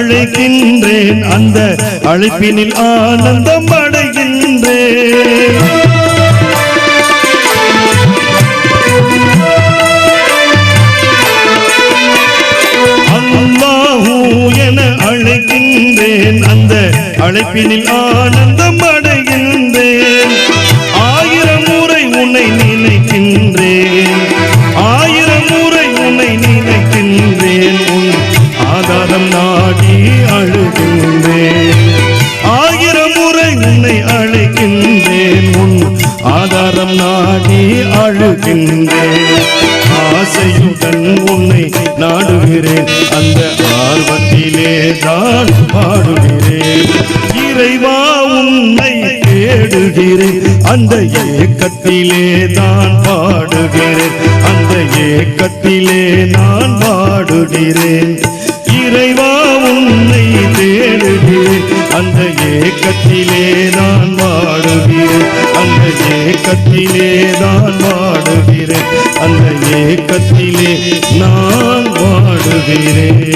அழைக்கின்றேன், அந்த அழைப்பினில் ஆனந்தம் அடைகின்றேன். அல்லாஹு என அழைக்கின்றேன், அந்த அழைப்பினில் ஆனந்தம் அடைகின்றேன். 1000 முறை உன்னை நினைக்கின்றேன், 1000 முறை உன்னை நினைக்கின்றேன். உன் ஆதாரம் நாடி அழுகின்றேன், 1000 முறை உன்னை அழைக்கின்றேன். உன் ஆதாரம் நாடி அழுகின்றேன். ஆசையுடன் உன்னை நாடுகிறேன், அந்த ஆர்வத்திலே தான் பாடுகிறேன். இறைவா உன்னை தேடுகிறேன், அந்த ஏக்கத்திலே தான் பாடுகிறேன், அந்த ஏக்கத்திலே நான் பாடுகிறேன். இறைவா உன்னை தேடுகிறேன், அந்த ஏக்கத்திலே நான் பாடுகிறேன், அந்த ஏக்கத்திலே நான் பாடுகிறேன், அந்த ஏக்கத்திலே நான் பாடுகிறேன்.